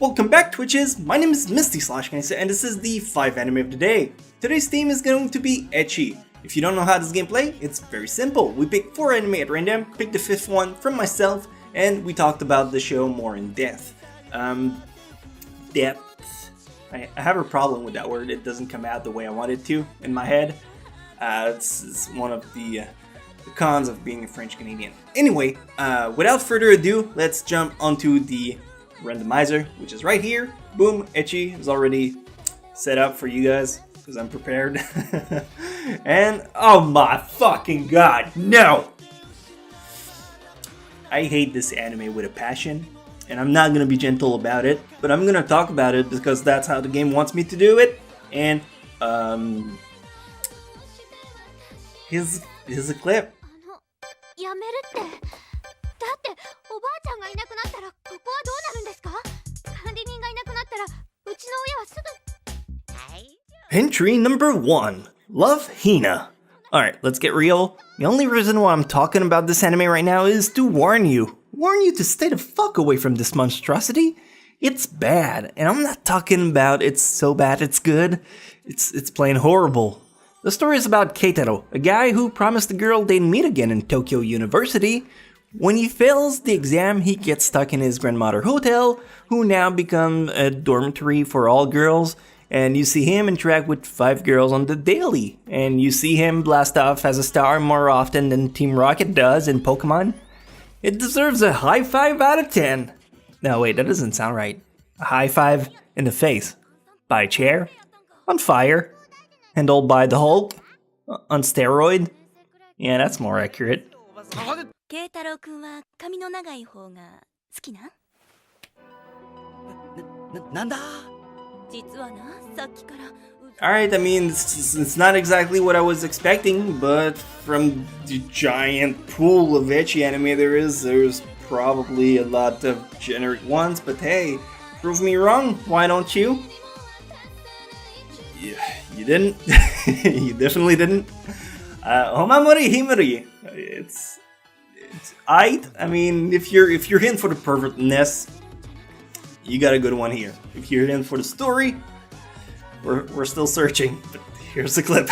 Welcome back, Twitches. My name is Misty/Kanisa, and this is the 5 anime of the day. Today's theme is going to be ecchi. If you don't know how this game plays, it's very simple. We pick 4 anime at random, pick the 5th one from myself, and we talked about the show more in depth. Depth. I have a problem with that word. It doesn't come out the way I want it to in my head. It's one of the cons of being a French Canadian. Anyway, without further ado, let's jump onto the randomizer, which is right here. Boom, ecchi is already set up for you guys because I'm prepared. And oh my fucking god, no! I hate this anime with a passion, and I'm not gonna be gentle about it, but I'm gonna talk about it because that's how the game wants me to do it. And here's a clip. Entry number 1. Love Hina. Alright, let's get real. The only reason why I'm talking about this anime right now is to warn you. Warn you to stay the fuck away from this monstrosity. It's bad, and I'm not talking about it's so bad it's good. It's plain horrible. The story is about Keitaro, a guy who promised the girl they'd meet again in Tokyo University. When he fails the exam, he gets stuck in his grandmother hotel, who now become a dormitory for all girls, and you see him interact with 5 girls on the daily, and you see him blast off as a star more often than Team Rocket does in Pokemon. It deserves a high 5 out of 10. No, wait, that doesn't sound right. A high 5 in the face. By a chair. On fire. Handled by the Hulk? On steroid? Yeah, that's more accurate. Alright, I mean, it's not exactly what I was expecting, but from the giant pool of ecchi anime there's probably a lot of generic ones, but hey, prove me wrong, why don't you? You didn't. You definitely didn't. Homamori Himari. It's aight. I mean, if you're in for the pervertness, you got a good one here. If you're in for the story, we're still searching. But here's the clip.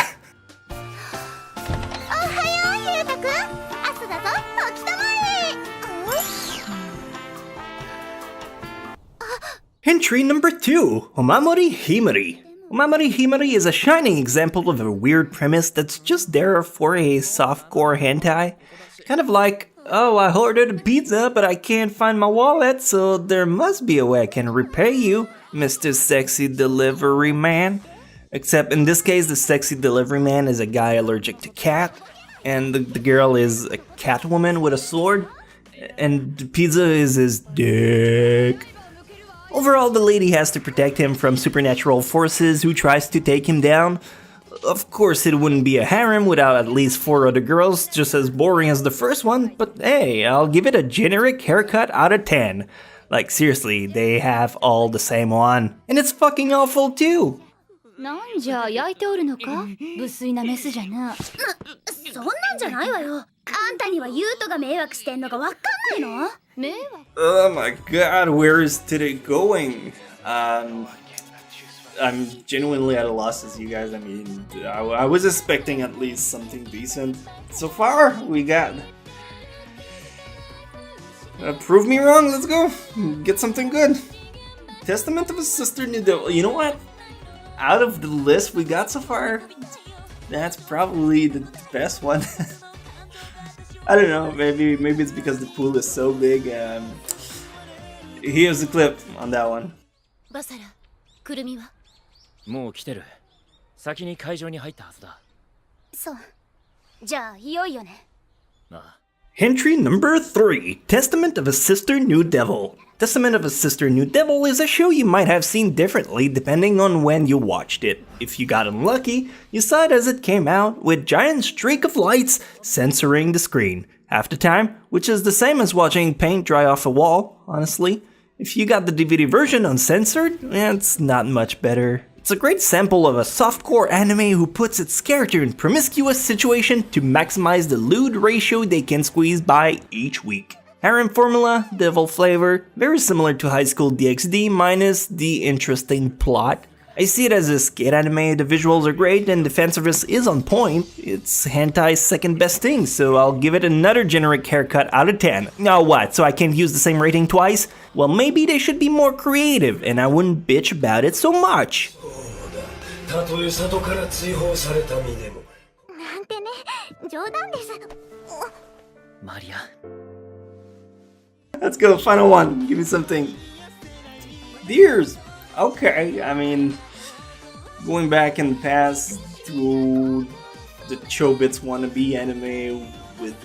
Entry number 2, Homamori Himari. Homamori Himari is a shining example of a weird premise that's just there for a softcore hentai. Kind of like, oh, I ordered a pizza, but I can't find my wallet, so there must be a way I can repay you, Mr. Sexy Delivery Man. Except in this case, the sexy delivery man is a guy allergic to cat, and the girl is a cat woman with a sword, and the pizza is his dick. Overall, the lady has to protect him from supernatural forces who tries to take him down. Of course, it wouldn't be a harem without at least 4 other girls, just as boring as the first one, but hey, I'll give it a generic haircut out of 10. Like, seriously, they have all the same one. And it's fucking awful too! Oh my god, where is today going? I'm genuinely at a loss as you guys. I mean, I was expecting at least something decent. So far, we got... prove me wrong, let's go. Get something good. Testament of a Sister New Devil. You know what? Out of the list we got so far, that's probably the best one. I don't know, maybe it's because the pool is so big. Here's the clip on that one. Entry number 3, Testament of a Sister New Devil. Testament of a Sister New Devil is a show you might have seen differently depending on when you watched it. If you got unlucky, you saw it as it came out with giant streak of lights censoring the screen half the time, which is the same as watching paint dry off a wall, honestly. If you got the DVD version uncensored, it's not much better. It's a great sample of a softcore anime who puts its character in promiscuous situation to maximize the lewd ratio they can squeeze by each week. Harem formula, devil flavor, very similar to High School DxD minus the interesting plot. I see it as a skate anime, the visuals are great and the fanservice is on point. It's hentai's second best thing, so I'll give it another generic haircut out of 10. Now what, so I can't use the same rating twice? Well, maybe they should be more creative and I wouldn't bitch about it so much. Let's go, final one, give me something. Deers! Okay, I mean, going back in the past to the Chobits wannabe anime with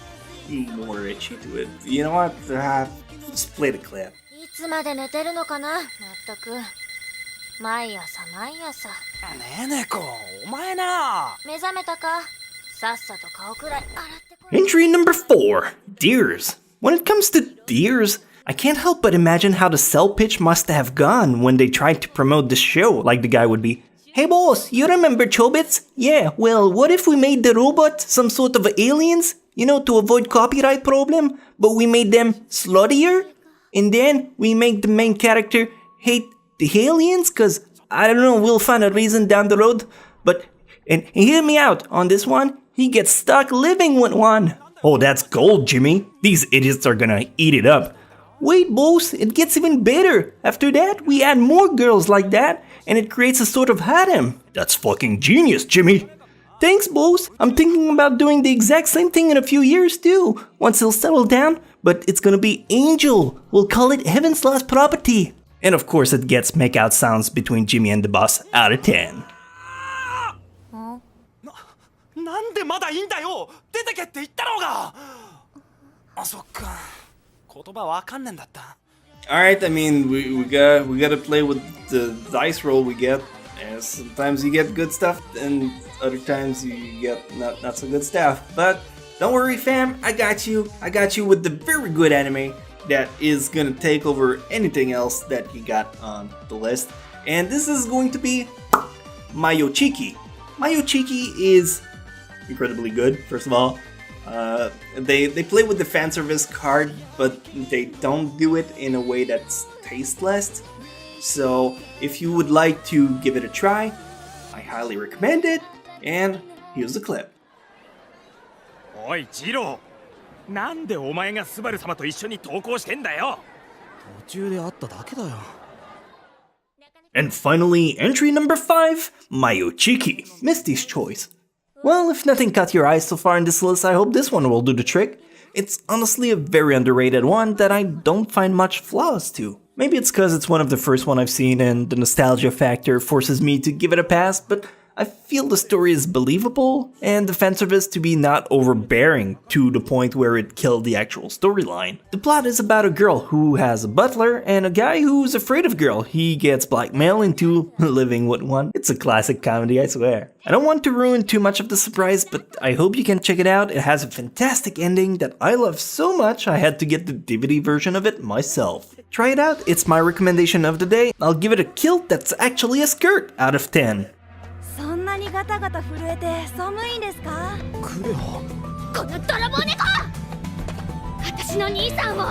more itchy to it. You know what? Let's play the clip. Entry number 4, Deers. When it comes to Deers, I can't help but imagine how the sell pitch must have gone when they tried to promote this show, like the guy would be, "Hey boss, you remember Chobits? Yeah, well, what if we made the robot some sort of aliens? You know, to avoid copyright problem, but we made them sluttier? And then we make the main character hate the aliens? Cause, I don't know, we'll find a reason down the road. But, and hear me out on this one, he gets stuck living with one." Oh, that's gold, Jimmy. These idiots are gonna eat it up. Wait, boss, it gets even better. After that, we add more girls like that, and it creates a sort of harem. That's fucking genius, Jimmy. Thanks, boss. I'm thinking about doing the exact same thing in a few years, too. Once he'll settle down, but it's gonna be Angel. We'll call it Heaven's Lost Property. And of course, it gets make-out sounds between Jimmy and the boss out of 10. Alright, I mean, we gotta play with the dice roll we get. And sometimes you get good stuff, and other times you get not so good stuff. But don't worry, fam, I got you. I got you with the very good anime that is gonna take over anything else that you got on the list. And this is going to be Mayochiki. Mayochiki is incredibly good, first of all. They play with the fanservice card, but they don't do it in a way that's tasteless. So if you would like to give it a try, I highly recommend it, and here's the clip. Oi, Jiro! なんでお前がスバル様と一緒に登校してんだよ! 途中で会っただけだよ. And finally, entry number 5, Mayochiki, Misty's choice. Well, if nothing caught your eye so far in this list, I hope this one will do the trick. It's honestly a very underrated one that I don't find much flaws to. Maybe it's cause it's one of the first one I've seen and the nostalgia factor forces me to give it a pass, but I feel the story is believable and the fanservice to be not overbearing to the point where it killed the actual storyline. The plot is about a girl who has a butler and a guy who's afraid of girl. He gets blackmailed into living with one. It's a classic comedy, I swear. I don't want to ruin too much of the surprise, but I hope you can check it out. It has a fantastic ending that I love so much I had to get the DVD version of it myself. Try it out, it's my recommendation of the day. I'll give it a kilt that's actually a skirt out of 10. そんなにガタガタ震えて寒いんですか？クレハ。この泥棒猫！私の兄さんを。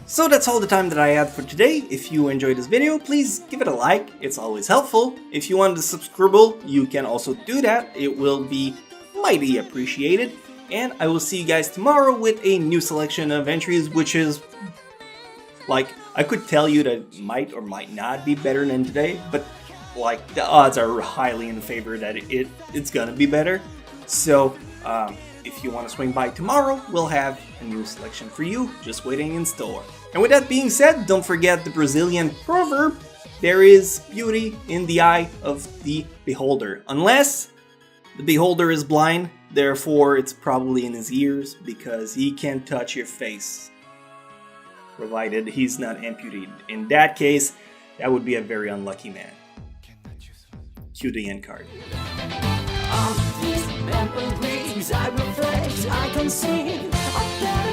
So that's all the time that I had for today. If you enjoyed this video, please give it a like. It's always helpful. If you want to subscribe, you can also do that. It will be mighty appreciated. And I will see you guys tomorrow with a new selection of entries, which is like, I could tell you that it might or might not be better than today, but like the odds are highly in favor that it's gonna be better. So if you want to swing by tomorrow, we'll have a new selection for you just waiting in store. And with that being said, don't forget the Brazilian proverb, there is beauty in the eye of the beholder. Unless the beholder is blind, therefore it's probably in his ears because he can't touch your face, provided he's not amputated. In that case, that would be a very unlucky man. Cue the end card. On these memories I reflect, I can see a better